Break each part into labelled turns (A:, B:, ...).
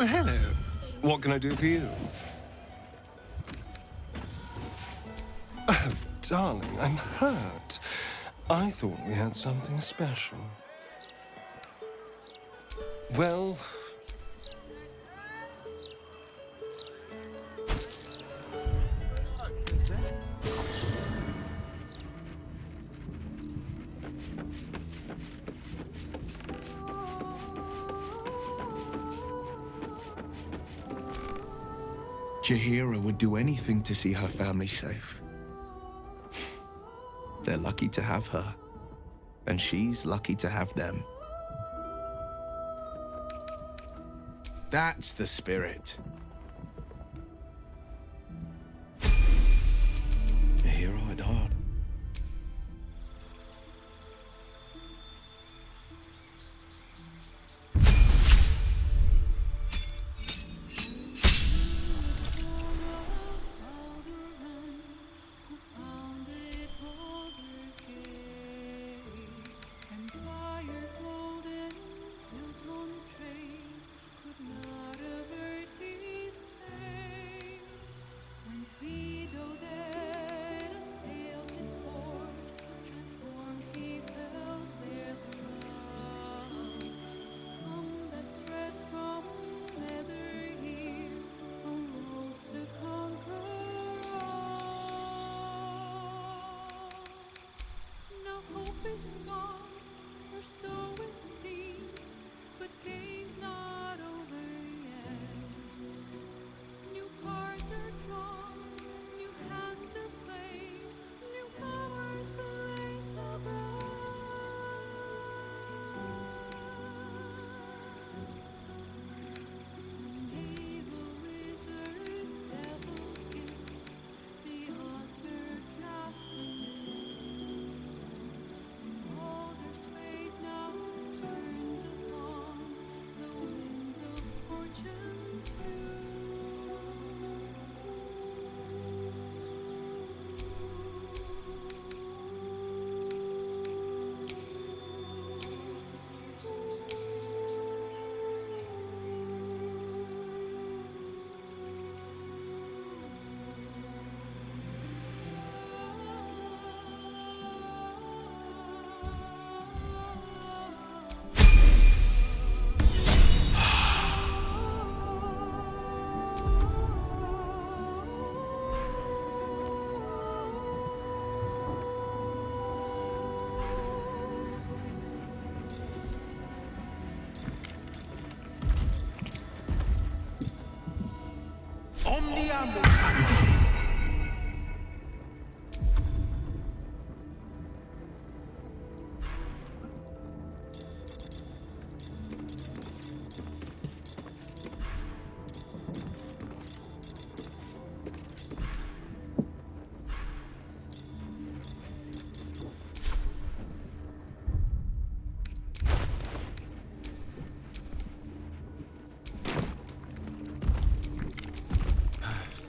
A: Hello. What can I do for you? Oh, darling, I'm hurt. I thought we had something special. Well...
B: Jaheira would do anything to see her family safe. They're lucky to have her, and she's lucky to have them. That's the spirit.
C: A hero at heart.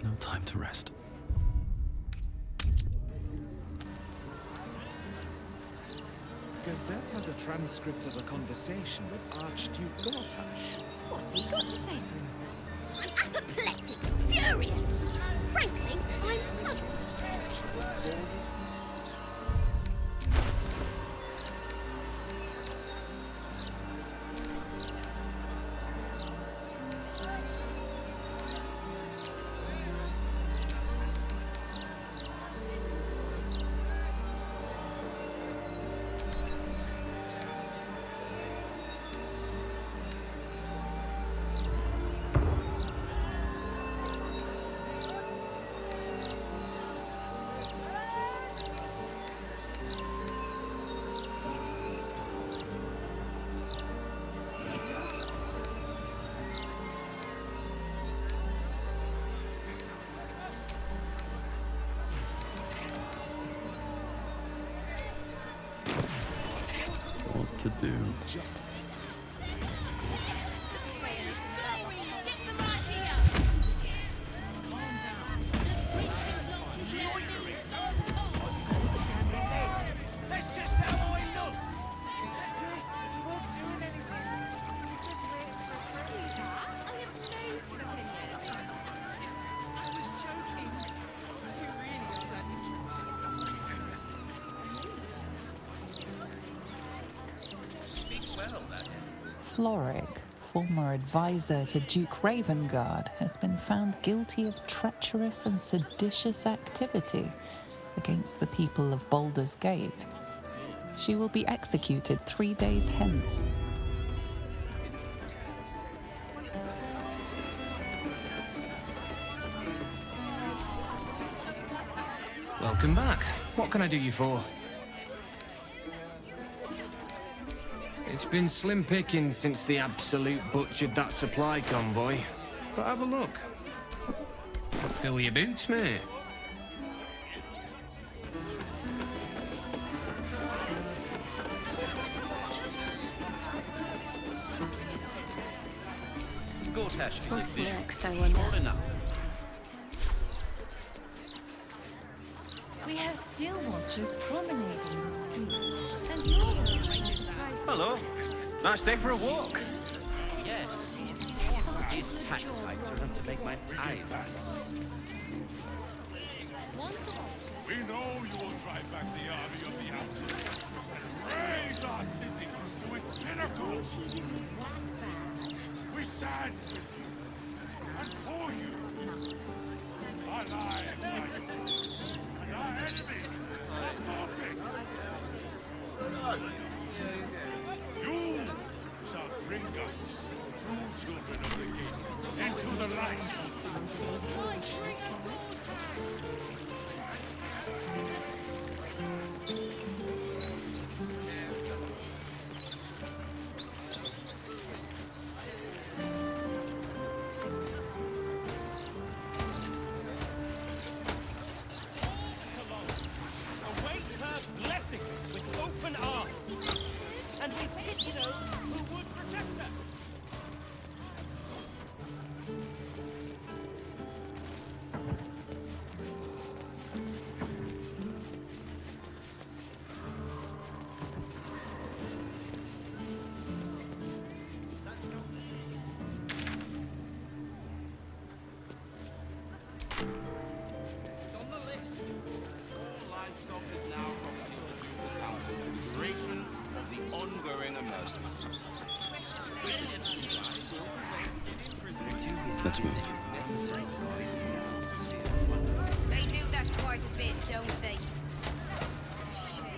C: No time to rest.
D: Gazette has a transcript of a conversation with Archduke Gortash.
E: What's he got to say for himself? I'm apoplectic, furious. Frankly, I'm puzzled.
C: What to do?
F: Floric, former advisor to Duke Ravengard, has been found guilty of treacherous and seditious activity against the people of Baldur's Gate. She will be executed 3 days hence.
G: Welcome back. What can I do you for? It's been slim pickings since the Absolute butchered that supply convoy. But have a look. Fill your boots, mate.
E: What's next, I wonder?
H: We have steel watchers promenading the streets, and you're
I: Hello. Nice day for a walk. Yes. These tax hikes are enough to make my eyes ice.
J: We know you will drive back the army of the Absolute and raise our city to its pinnacle. We stand with you and for you. Our lives are yours, and our enemies are forfeit. You shall bring us, true children of the King, into the light.
I: Await her blessings with open arms, and we pity those who would protect her.
C: Let's move.
E: They do that quite a bit, don't they? Is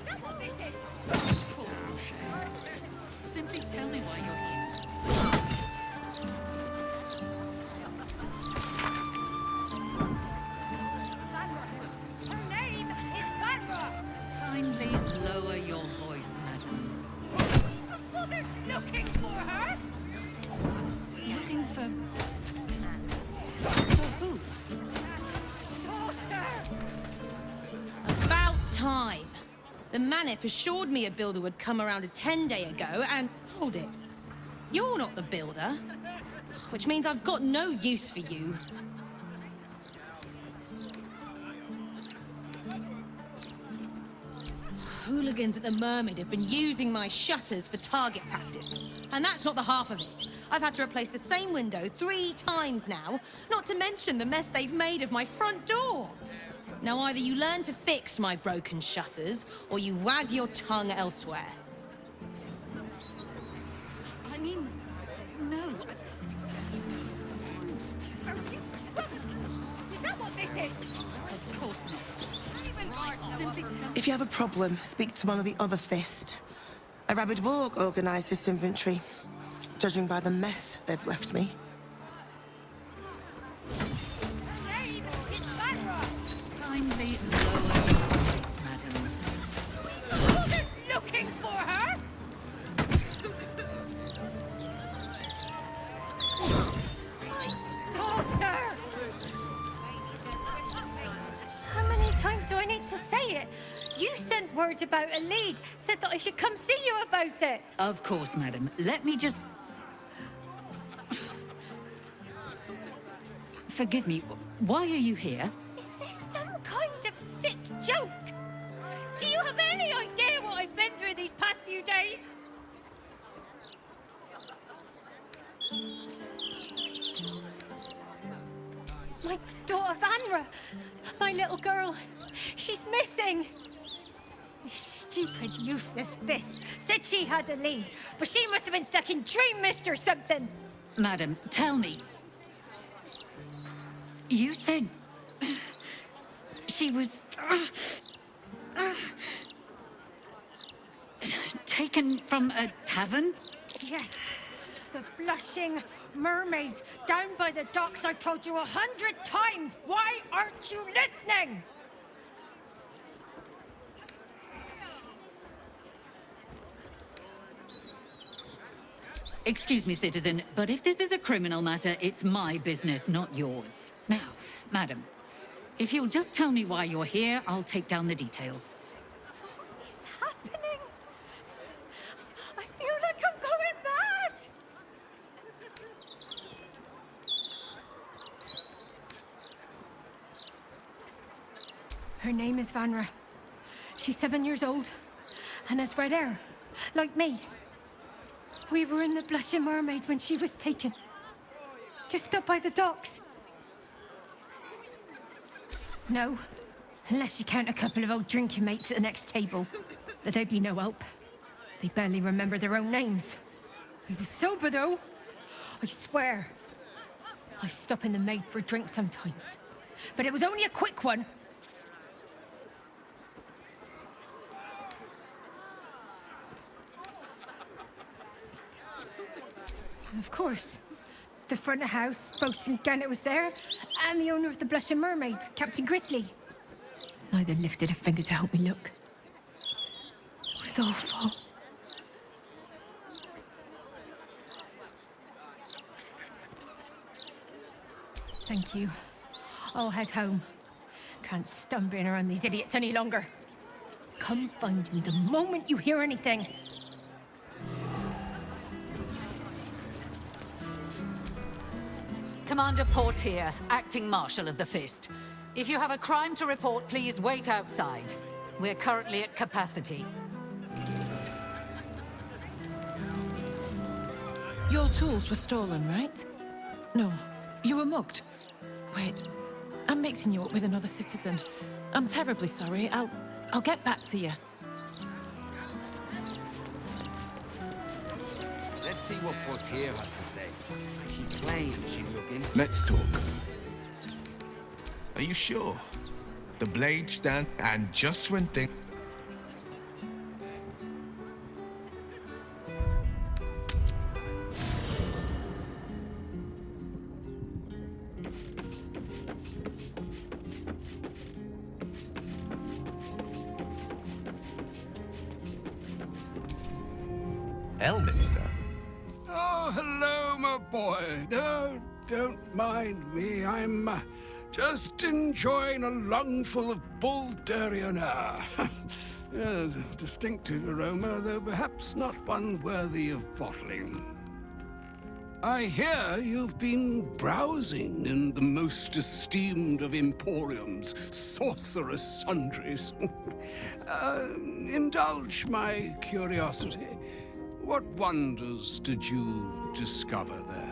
E: that what this is?
H: Simply tell me why you're here.
E: Her name is Baldur!
H: Kindly lower your voice, madam.
E: Well, they're looking for her!
H: Looking for who?
E: Daughter!
K: About time. The Manip assured me a builder would come around a 10-day ago, and hold it. You're not the builder. Which means I've got no use for you. Hooligans at the Mermaid have been using my shutters for target practice. And that's not the half of it. I've had to replace the same window 3 times now, not to mention the mess they've made of my front door. Now either you learn to fix my broken shutters, or you wag your tongue elsewhere.
H: I mean, no.
E: Are you drunk? Is that what this is?
H: Of course not.
E: Simply tell
L: If you have a problem, speak to one of the other Fist. A rabid warg organised this inventory, judging by the mess they've left me.
E: her name is Baldur!
H: Kindly lower your voice, madam.
E: Oh, they're looking for her! My daughter! How many times do I need to say it? You sent word about a lead, said that I should come see you about it.
H: Of course, madam. Let me just... Forgive me. Why are you here?
E: Is this some kind of sick joke? Do you have any idea what I've been through these past few days? My daughter Vanra, my little girl, she's missing. Stupid, useless fist. Said she had a lead, but she must have been sucking dream mist or something.
M: Madam, tell me. You said... she was... taken from a tavern?
E: Yes. The blushing mermaid down by the docks. I told you 100 times. Why aren't you listening?
M: Excuse me, citizen, but if this is a criminal matter, it's my business, not yours. Now, madam, if you'll just tell me why you're here, I'll take down the details.
E: What is happening? I feel like I'm going mad. Her name is Vanra. She's 7 years old and has red hair, like me. We were in the Blushing Mermaid when she was taken. Just up by the docks. No, unless you count a couple of old drinking mates at the next table. But they'd be no help. They barely remember their own names. We were sober, though. I swear. I stop in the maid for a drink sometimes. But it was only a quick one. Of course. The front of house, Bosun Gannet was there, and the owner of the Blushing Mermaid, Captain Grizzly. Neither lifted a finger to help me look. It was awful. Thank you. I'll head home. Can't stand being around these idiots any longer. Come find me the moment you hear anything.
M: Commander Portier, acting Marshal of the Fist. If you have a crime to report, please wait outside. We're currently at capacity.
N: Your tools were stolen, right? No, you were mugged. Wait, I'm mixing you up with another citizen. I'm terribly sorry. I'll get back to you.
D: Let's see what Portier has to say. She claims she looking.
B: Let's talk. Are you sure? The blade stand, and just when things...
C: Elminster?
J: Oh, hello, my boy. No, don't mind me. I'm just enjoying a lungful of Baldurian air. Yes, a distinctive aroma, though perhaps not one worthy of bottling. I hear you've been browsing in the most esteemed of emporiums, sorcerous sundries. Indulge my curiosity. What wonders did you discover there?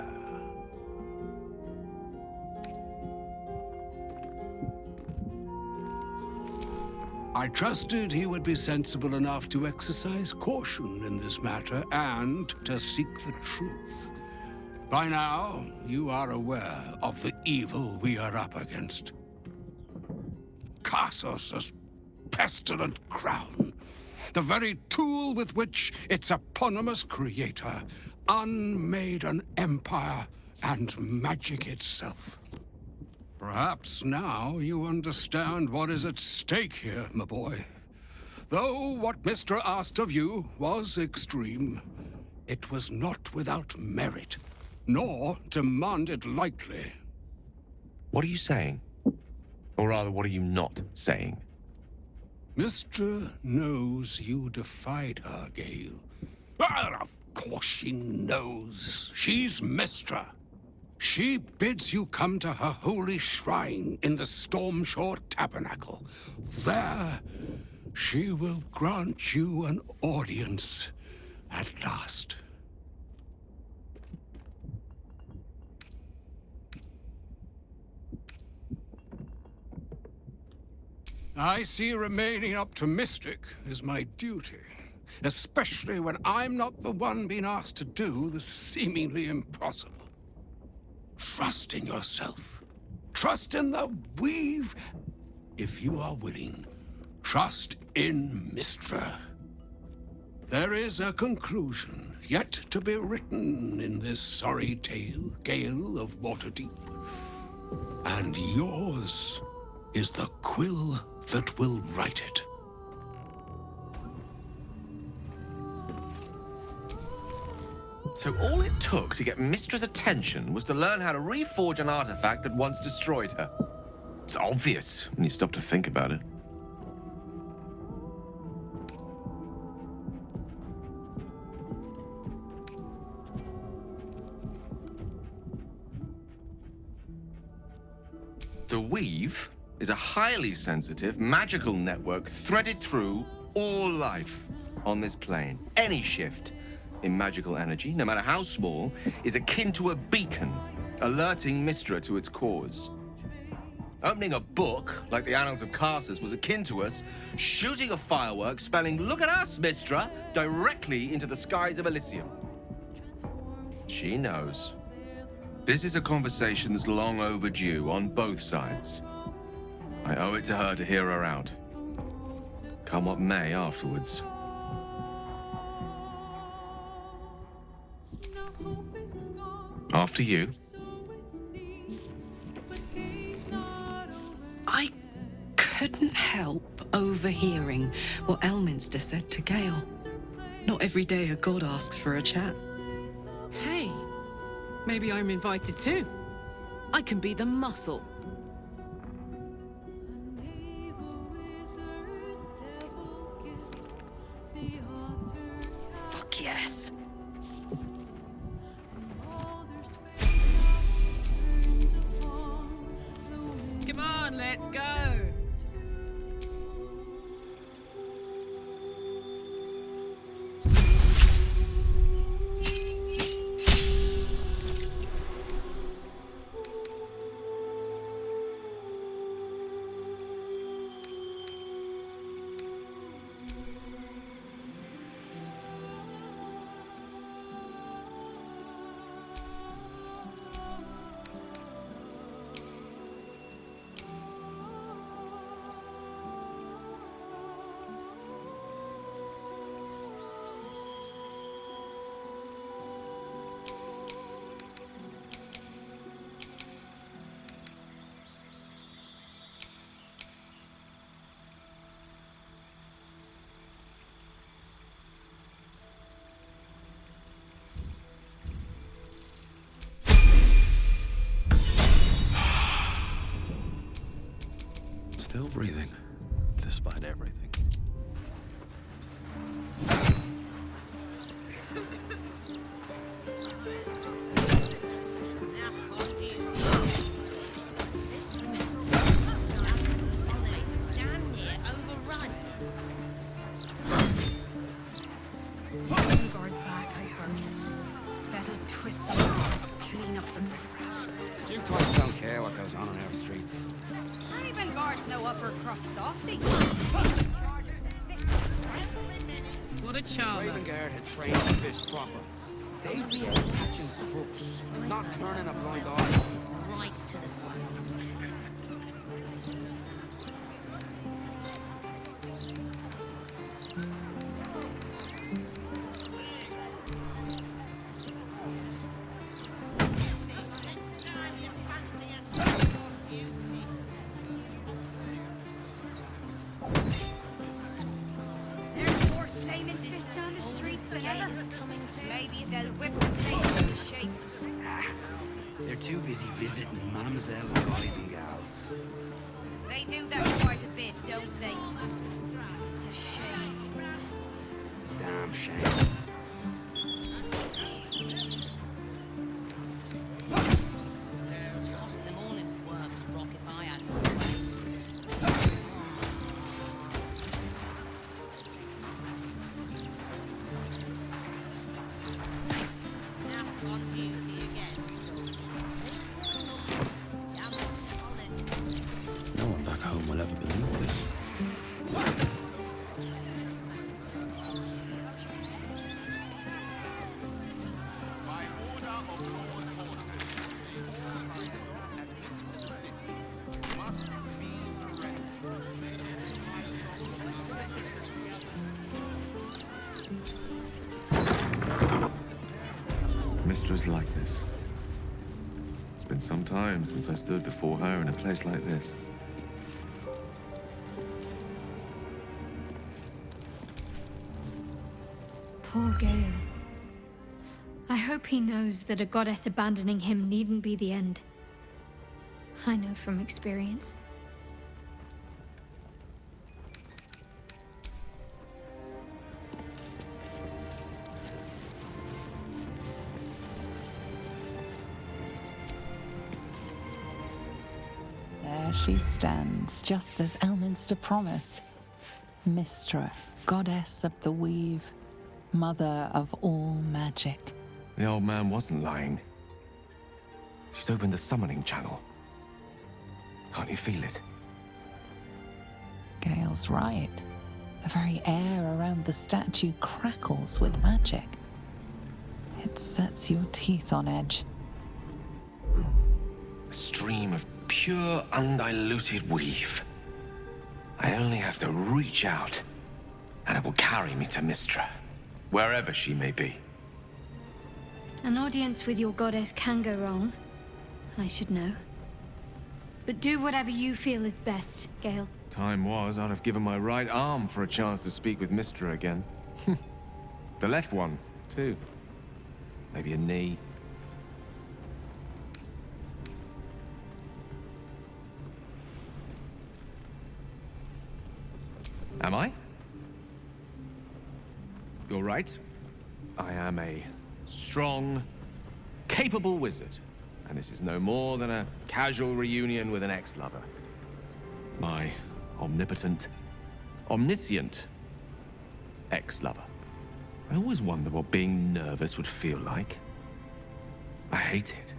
J: I trusted he would be sensible enough to exercise caution in this matter and to seek the truth. By now, you are aware of the evil we are up against. Cassos' pestilent crown. The very tool with which its eponymous creator unmade an empire and magic itself. Perhaps now you understand what is at stake here, my boy. Though what Mr. asked of you was extreme, it was not without merit, nor demanded lightly.
C: What are you saying? Or rather, what are you not saying?
J: Mr. knows you defied her, Gale. Well, of course she knows. She's Mistra. She bids you come to her holy shrine in the Stormshore Tabernacle. There, she will grant you an audience at last. I see remaining optimistic is my duty, especially when I'm not the one being asked to do the seemingly impossible. Trust in yourself. Trust in the weave. If you are willing, trust in Mystra. There is a conclusion yet to be written in this sorry tale, Gale of Waterdeep. And yours is the quill that will write it.
C: So all it took to get Mystra's attention was to learn how to reforge an artifact that once destroyed her. It's obvious when you stop to think about it. The Weave is a highly sensitive, magical network threaded through all life on this plane. Any shift in magical energy, no matter how small, is akin to a beacon, alerting Mystra to its cause. Opening a book, like the Annals of Carsus, was akin to us shooting a firework spelling, "Look at us, Mystra," directly into the skies of Elysium. She knows. This is a conversation that's long overdue on both sides. I owe it to her to hear her out. Come what may afterwards. After you.
O: I couldn't help overhearing what Elminster said to Gale. Not every day a god asks for a chat.
N: Hey, maybe I'm invited too. I can be the muscle.
O: Fuck yes.
N: Come on, let's go.
P: Still breathing, despite everything.
E: Guards back, I heard. Better twist some arms, clean up the riffraff.
Q: You twats don't care what goes on our streets.
K: Even guards know upper crust softy.
N: What a charmer.
Q: Ravengard had trained the fish proper. They were catching crooks, not turning a blind eye.
K: Right to the ground. There's more flaming fists on the streets than ever. Maybe they'll whip the place into shape.
Q: They're too busy visiting mamsells, guys and gals.
K: They do that quite a bit, don't they? It's a shame.
Q: Damn shame.
K: It's cost them all in works, Rock, if I had my way. Now on duty again.
P: No one back home will ever believe this.
C: Mistress like this? It's been some time since I stood before her in a place like this.
R: Poor Gale. I hope he knows that a goddess abandoning him needn't be the end. I know from experience.
F: There she stands, just as Elminster promised. Mystra, goddess of the weave, mother of all magic.
C: The old man wasn't lying. She's opened the summoning channel. Can't you feel it?
F: Gale's right. The very air around the statue crackles with magic. It sets your teeth on edge.
C: A stream of pure, undiluted weave. I only have to reach out, and it will carry me to Mystra, wherever she may be.
R: An audience with your goddess can go wrong. I should know. But do whatever you feel is best, Gale.
C: Time was, I'd have given my right arm for a chance to speak with Mystra again. The left one, too. Maybe a knee. Am I? You're right. I am a strong, capable wizard. And this is no more than a casual reunion with an ex-lover. My omnipotent, omniscient ex-lover. I always wonder what being nervous would feel like. I hate it.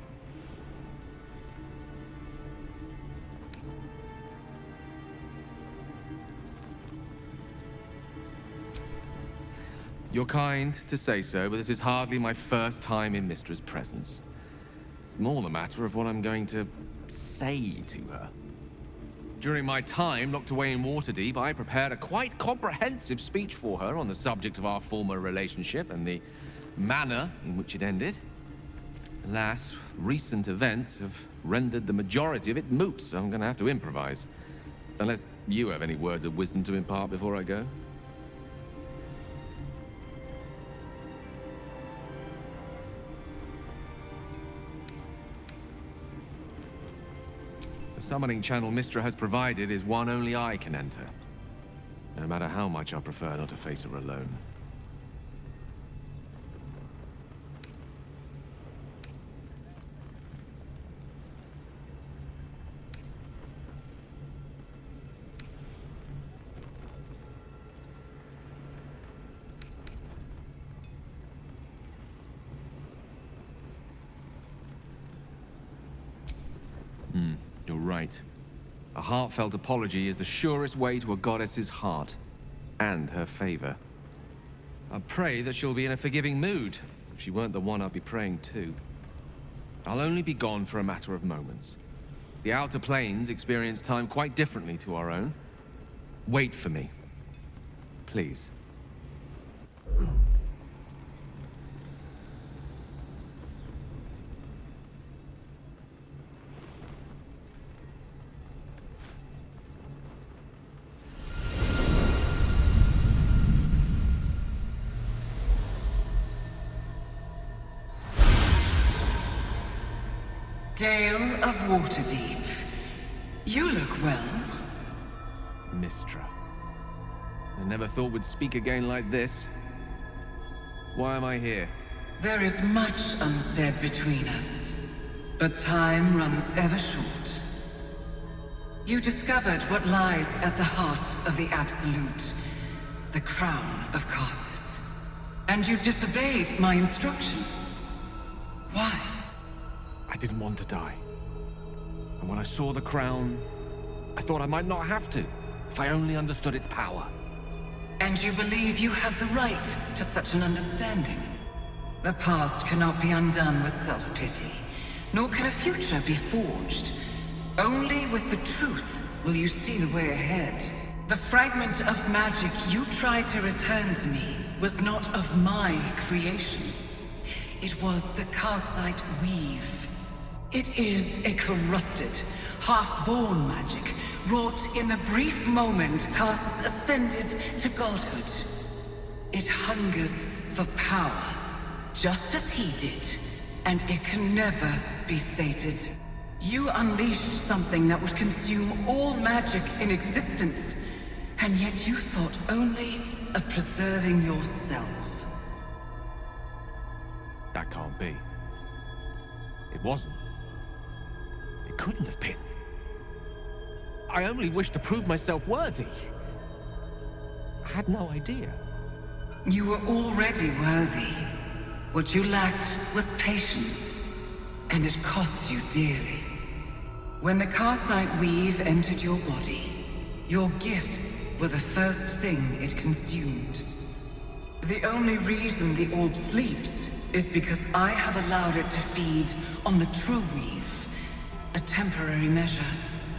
C: You're kind to say so, but this is hardly my first time in Mystra's presence. It's more the matter of what I'm going to say to her. During my time locked away in Waterdeep, I prepared a quite comprehensive speech for her on the subject of our former relationship and the manner in which it ended. Alas, recent events have rendered the majority of it moot, so I'm going to have to improvise. Unless you have any words of wisdom to impart before I go. The summoning channel Mystra has provided is one only I can enter. No matter how much I prefer not to face her alone. You're right. A heartfelt apology is the surest way to a goddess's heart, and her favor. I pray that she'll be in a forgiving mood. If she weren't the one I'd be praying to. I'll only be gone for a matter of moments. The Outer Planes experience time quite differently to our own. Wait for me. Please.
S: Gale of Waterdeep. You look well.
C: Mystra. I never thought we'd speak again like this. Why am I here?
S: There is much unsaid between us, but time runs ever short. You discovered what lies at the heart of the Absolute, the crown of Karsus. And you disobeyed my instruction. Why?
C: I didn't want to die. And when I saw the crown, I thought I might not have to, if I only understood its power.
S: And you believe you have the right to such an understanding? The past cannot be undone with self-pity, nor can a future be forged. Only with the truth will you see the way ahead. The fragment of magic you tried to return to me was not of my creation. It was the Karsite Weave. It is a corrupted, half-born magic, wrought in the brief moment Karsus ascended to godhood. It hungers for power, just as he did, and it can never be sated. You unleashed something that would consume all magic in existence, and yet you thought only of preserving yourself.
C: That can't be. It wasn't. It couldn't have been. I only wished to prove myself worthy. I had no idea.
S: You were already worthy. What you lacked was patience, and it cost you dearly. When the Karsite Weave entered your body, your gifts were the first thing it consumed. The only reason the orb sleeps is because I have allowed it to feed on the true weave. A temporary measure,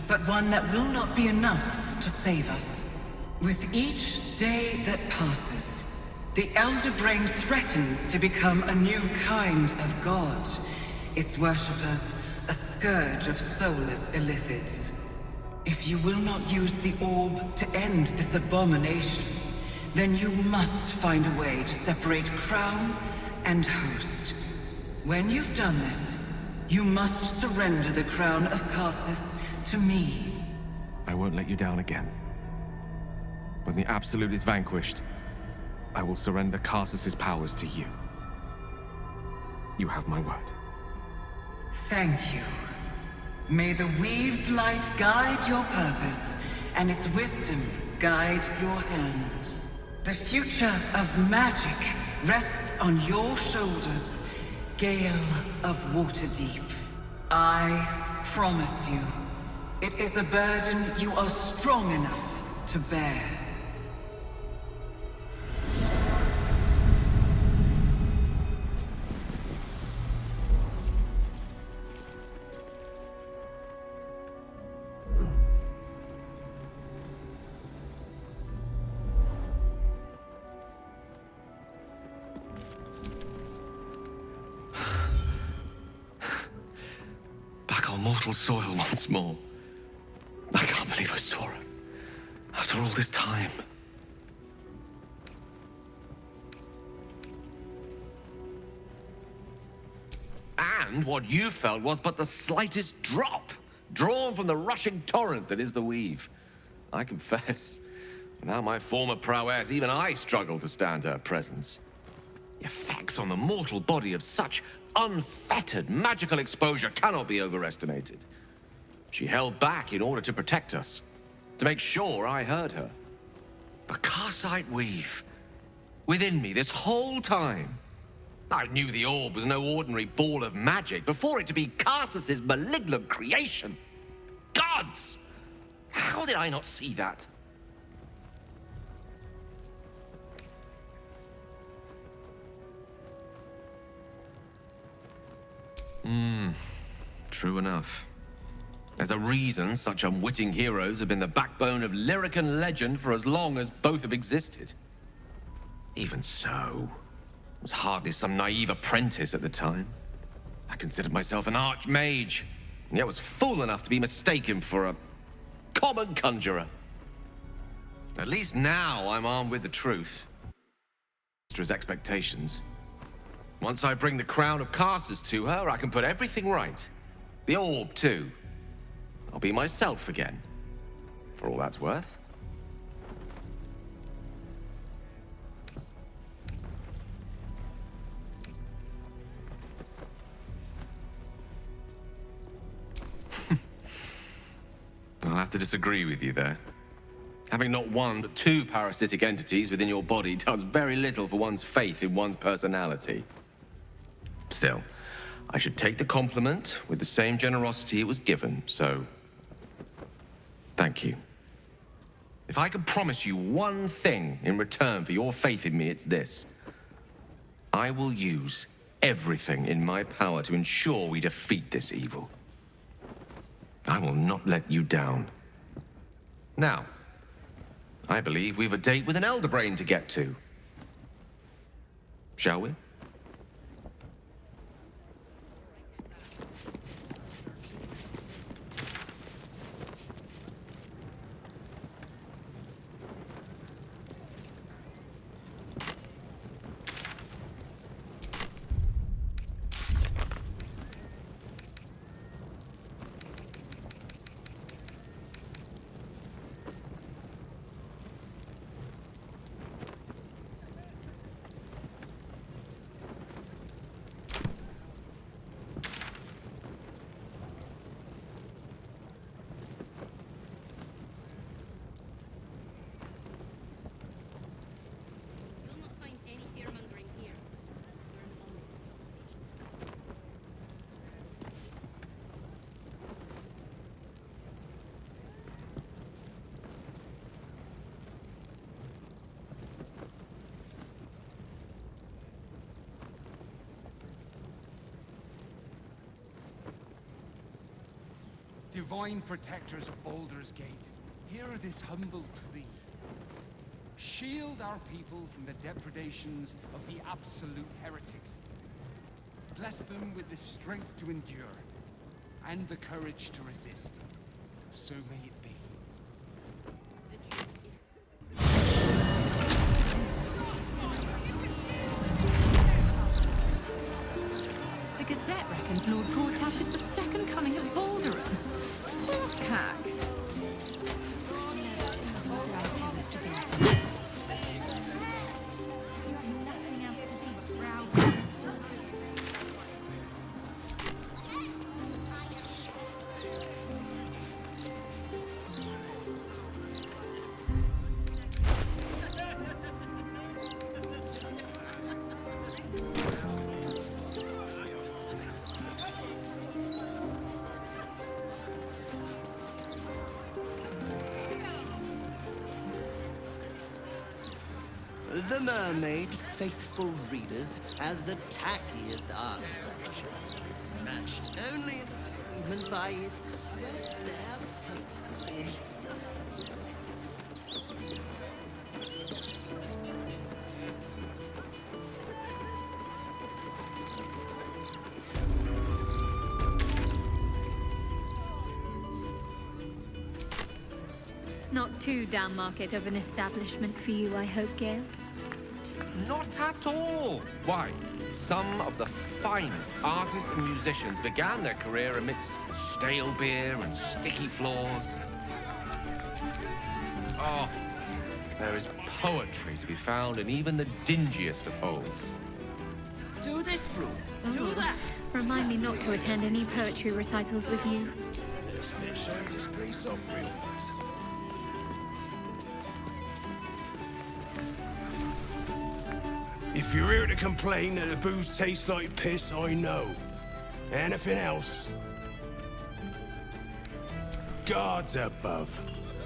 S: but one that will not be enough to save us. With each day that passes, the Elder Brain threatens to become a new kind of god. Its worshippers, a scourge of soulless illithids. If you will not use the orb to end this abomination, then you must find a way to separate crown and host. When you've done this, you must surrender the crown of Karsus to me.
C: I won't let you down again. When the Absolute is vanquished, I will surrender Karsus's powers to you. You have my word.
S: Thank you. May the Weave's light guide your purpose, and its wisdom guide your hand. The future of magic rests on your shoulders, Gale of Waterdeep. I promise you, it is a burden you are strong enough to bear.
C: Mortal soil once more. I can't believe I saw her. After all this time. And what you felt was but the slightest drop, drawn from the rushing torrent that is the weave. I confess, now my former prowess, even I struggle to stand her presence. The effects on the mortal body of such unfettered magical exposure cannot be overestimated. She held back in order to protect us, to make sure I heard her. The Karsite Weave, within me this whole time. I knew the orb was no ordinary ball of magic before it to be Karsus's malignant creation. Gods! How did I not see that? True enough. There's a reason such unwitting heroes have been the backbone of lyric and legend for as long as both have existed. Even so, I was hardly some naive apprentice at the time. I considered myself an archmage, and yet was fool enough to be mistaken for a common conjurer. At least now I'm armed with the truth. His expectations. Once I bring the crown of Karsus to her, I can put everything right. The orb, too. I'll be myself again, for all that's worth. I'll have to disagree with you there. Having not one but two parasitic entities within your body does very little for one's faith in one's personality. Still, I should take the compliment with the same generosity it was given, so thank you. If I could promise you one thing in return for your faith in me, it's this. I will use everything in my power to ensure we defeat this evil. I will not let you down. Now, I believe we've a date with an Elder Brain to get to. Shall we?
J: Divine protectors of Baldur's Gate, hear this humble plea. Shield our people from the depredations of the absolute heretics. Bless them with the strength to endure, and the courage to resist. So may it be.
M: The Gazette reckons Lord Gortash is the second coming of Baldur. Horse cack.
T: The Mermaid, faithful readers, has the tackiest architecture, matched only in improvement by its threadbare patronage.
R: Not too down market of an establishment for you, I hope, Gale.
C: Not at all. Why? Some of the finest artists and musicians began their career amidst stale beer and sticky floors. Oh, there is poetry to be found in even the dingiest of holes.
T: Do this, Brew. Do that.
R: Remind me not to attend any poetry recitals with you.
A: This bit shows this place up real nice. If you're here to complain that the booze tastes like piss, I know. Anything else? Gods above.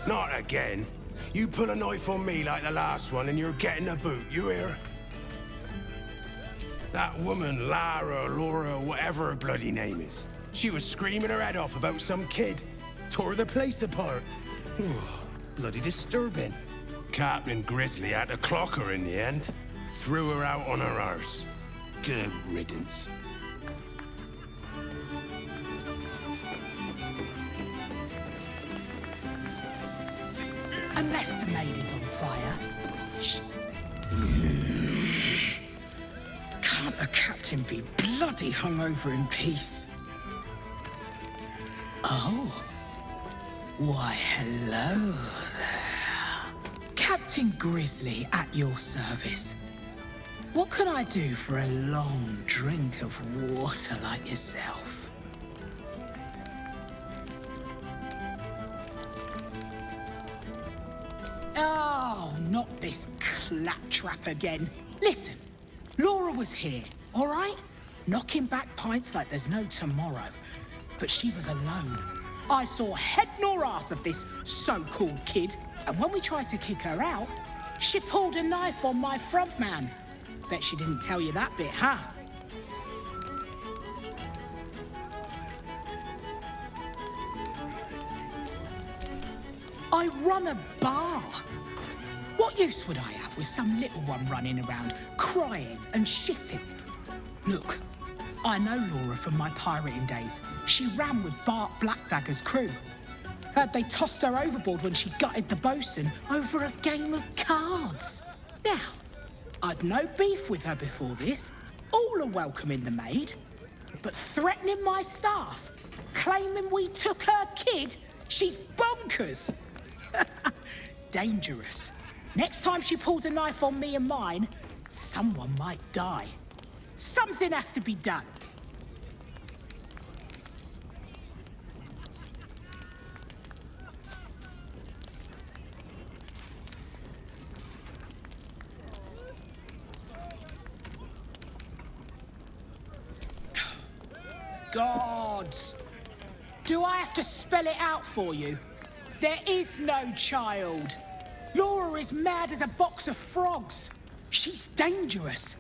A: Not again. You pull a knife on me like the last one and you're getting a boot, you hear? That woman, Laura, whatever her bloody name is. She was screaming her head off about some kid. Tore the place apart. Bloody disturbing. Captain Grizzly had to clock her in the end. Threw her out on her arse. Good riddance.
U: Unless the maid is on fire. Can't a captain be bloody hungover in peace? Oh. Why, hello there. Captain Grizzly at your service. What can I do for a long drink of water like yourself? Oh, not this claptrap again. Listen, Laura was here, all right? Knocking back pints like there's no tomorrow. But she was alone. I saw head nor ass of this so-called kid, and when we tried to kick her out, she pulled a knife on my front man. Bet she didn't tell you that bit, huh? I run a bar. What use would I have with some little one running around, crying and shitting? Look, I know Laura from my pirating days. She ran with Bart Blackdagger's crew. Heard they tossed her overboard when she gutted the bosun over a game of cards. Now, I'd no beef with her before this. All are welcoming the maid. But threatening my staff, claiming we took her kid, she's bonkers. Dangerous. Next time she pulls a knife on me and mine, someone might die. Something has to be done. Gods! Do I have to spell it out for you? There is no child. Laura is mad as a box of frogs. She's dangerous.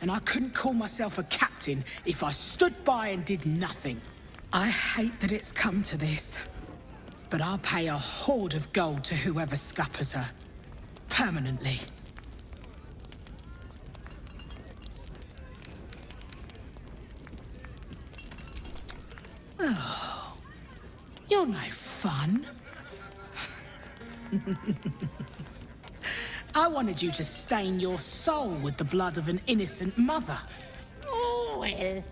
U: And I couldn't call myself a captain if I stood by and did nothing. I hate that it's come to this, but I'll pay a hoard of gold to whoever scuppers her. Permanently. Oh, you're no fun. I wanted you to stain your soul with the blood of an innocent mother.
G: Oh, well.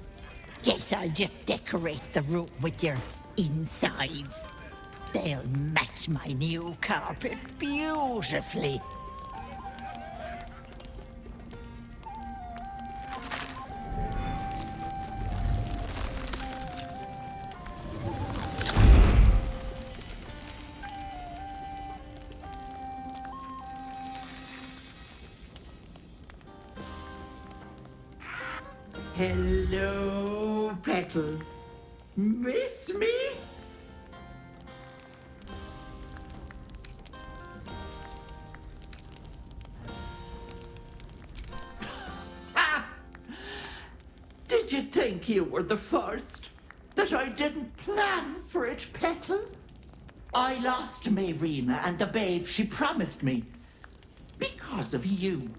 G: Guess I'll just decorate the room with your insides. They'll match my new carpet beautifully.
V: Hello, Petal. Miss me? Did you think you were the first? That I didn't plan for it, Petal? I lost Mayrina and the babe she promised me. Because of you.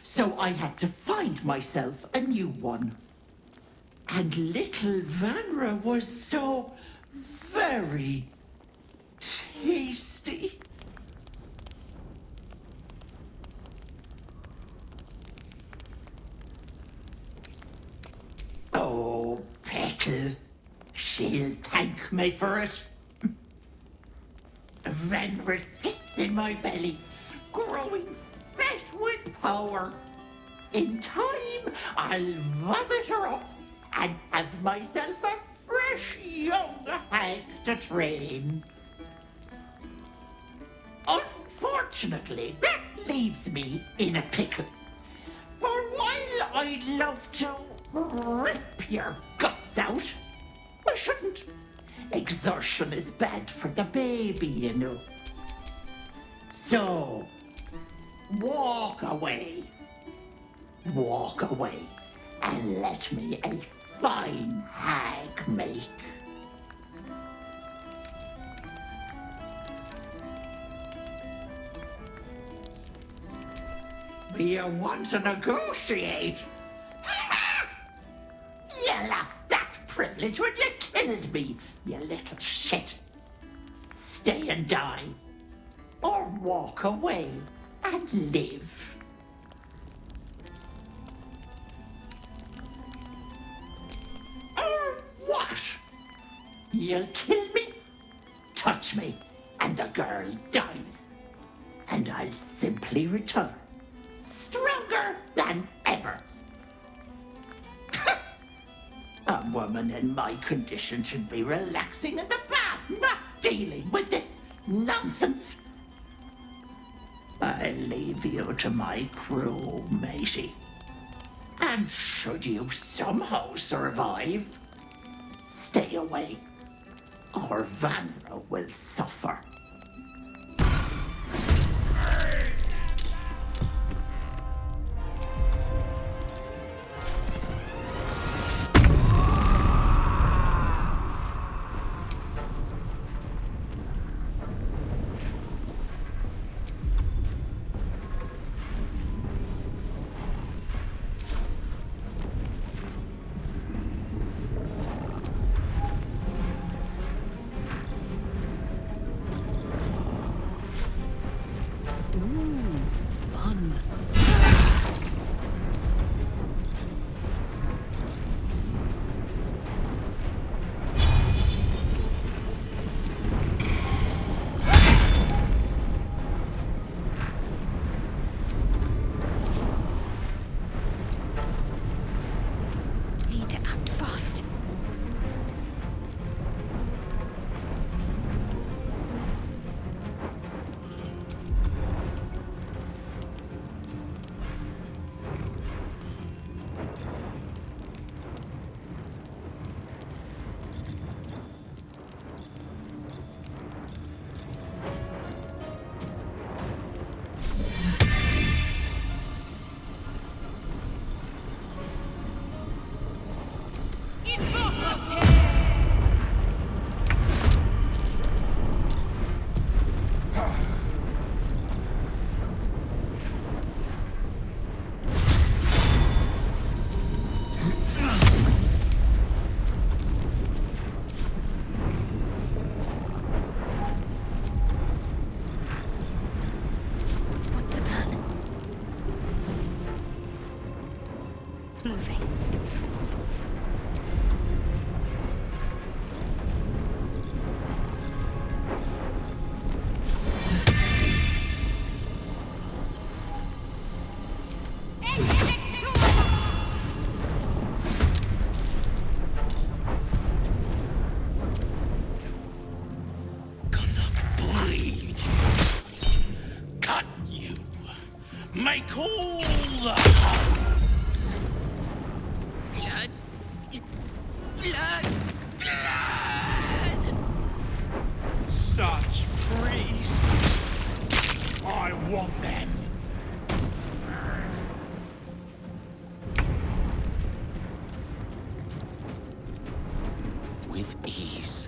V: So I had to find myself a new one. And little Vanra was so very tasty. Oh, Petal. She'll thank me for it. Vanra sits in my belly, growing fat with power. In time, I'll vomit her up and have myself a fresh young hag to train. Unfortunately, that leaves me in a pickle. For while I'd love to rip your guts out, I shouldn't. Exertion is bad for the baby, you know. So, walk away. Walk away and let me a fine hag make. You want to negotiate? You lost that privilege when you killed me, you little shit. Stay and die, or walk away and live. Or what? You'll kill me, touch me, and the girl dies. And I'll simply return, stronger than ever. A woman in my condition should be relaxing in the bath, not dealing with this nonsense. I leave you to my crew, matey. And should you somehow survive, stay away, or Vanra will suffer.
R: moving.
A: Bleed. Cut you. Make all the blood. Blood. Blood. Such priests. I want them. With ease.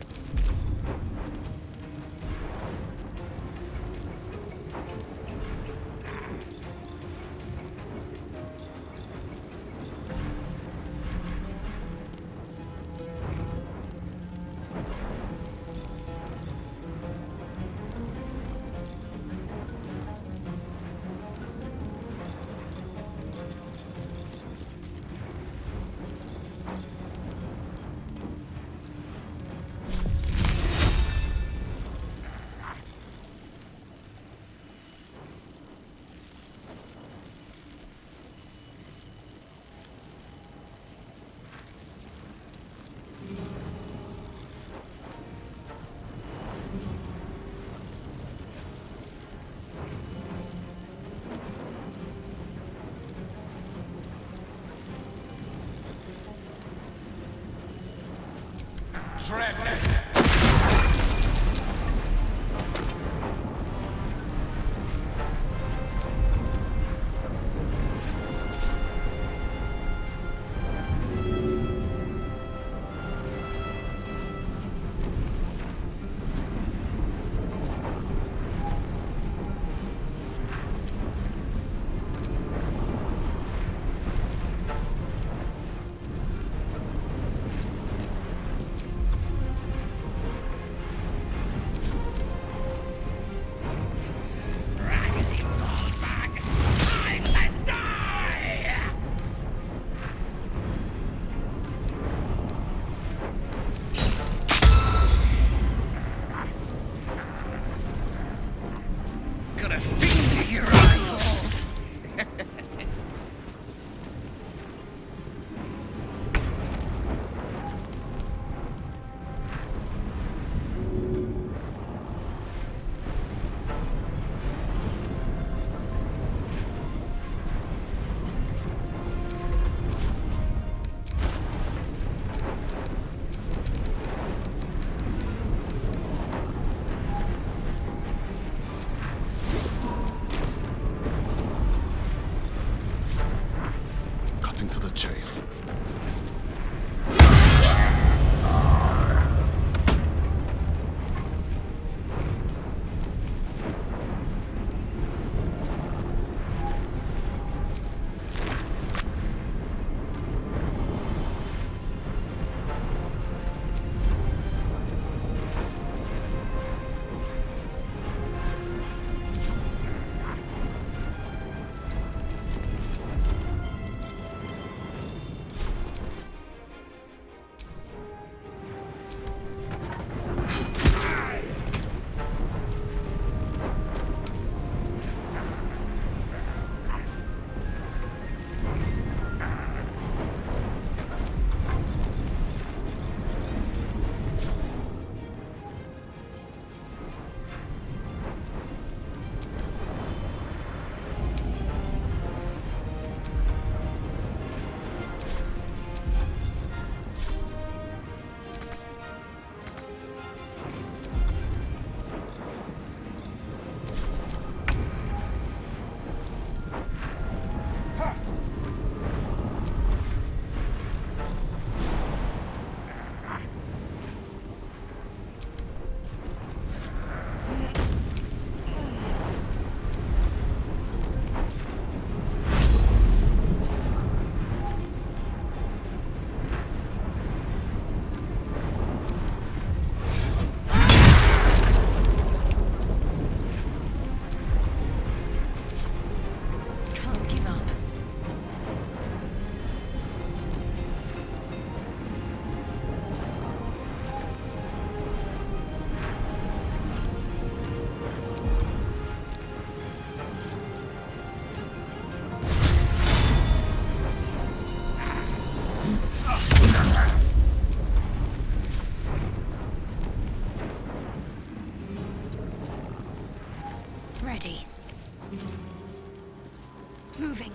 R: ready. Moving.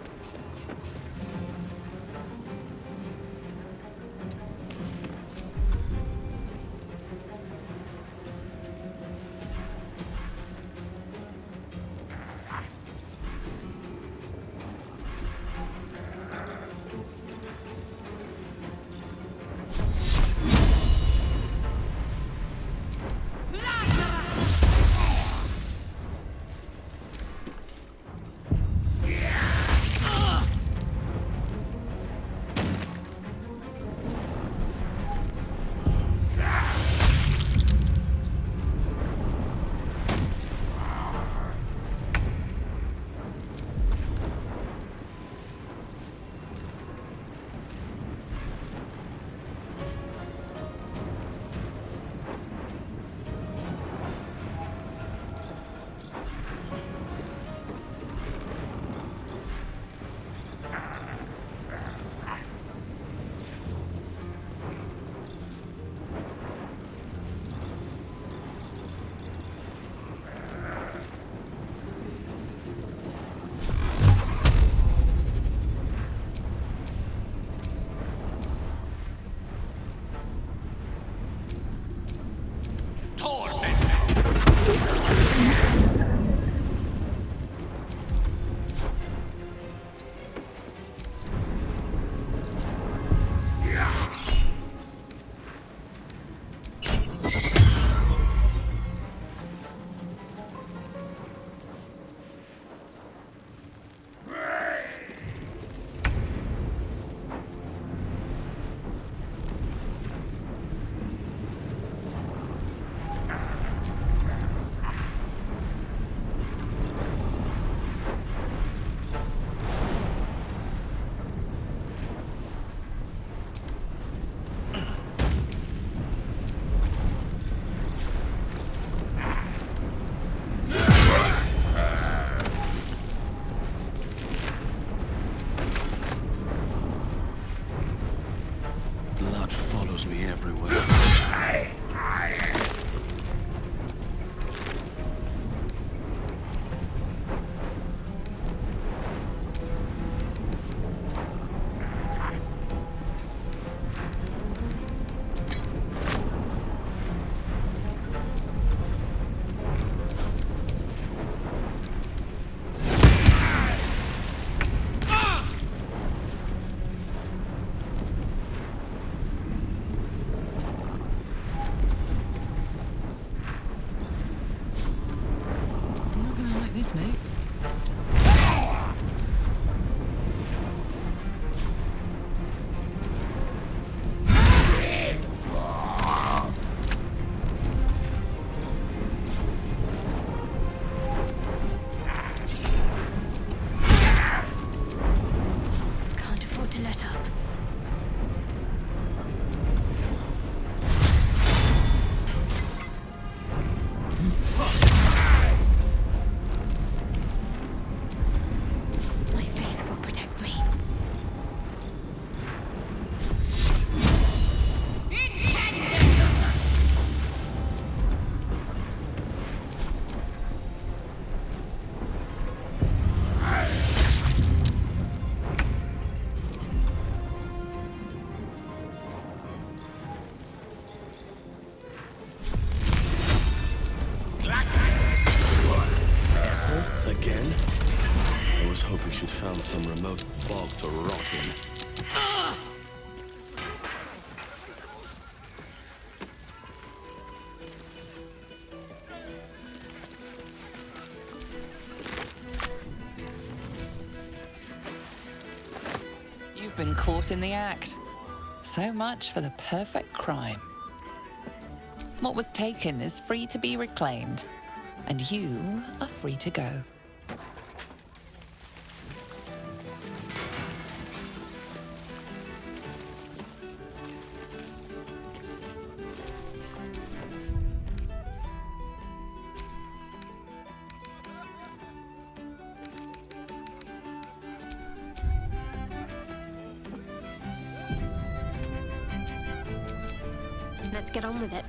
P: Blood follows me everywhere.
N: This, mate.
R: Can't afford to let up.
P: Again? I was hoping she'd found some remote bog to rot in.
F: You've been caught in the act. So much for the perfect crime. What was taken is free to be reclaimed, and you are free to go.
R: Let's get on with it.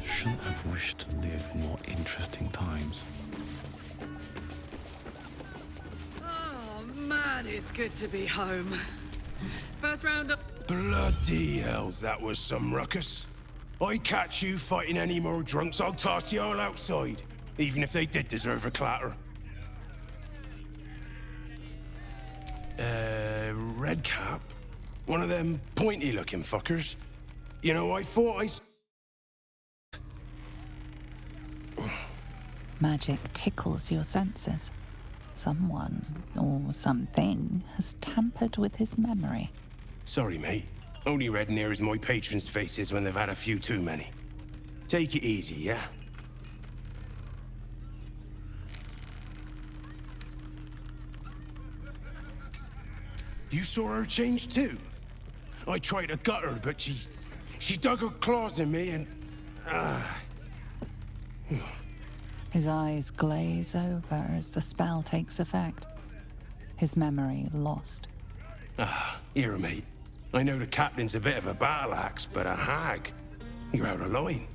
P: Shouldn't have wished to live in more interesting times.
O: Oh, man, it's good to be home. First round of...
A: Bloody hells, that was some ruckus. I catch you fighting any more drunks, I'll toss you all outside. Even if they did deserve a clatter. Red cap? One of them pointy-looking fuckers? You know, I thought
F: Magic tickles your senses. Someone, or something, has tampered with his memory.
A: Sorry, mate. Only red near as my patrons' faces when they've had a few too many. Take it easy, yeah? You saw her change too? I tried to gut her, but she dug her claws in me and...
F: His eyes glaze over as the spell takes effect. His memory lost.
A: Here, mate. I know the captain's a bit of a battle axe, but a hag? You're out of line.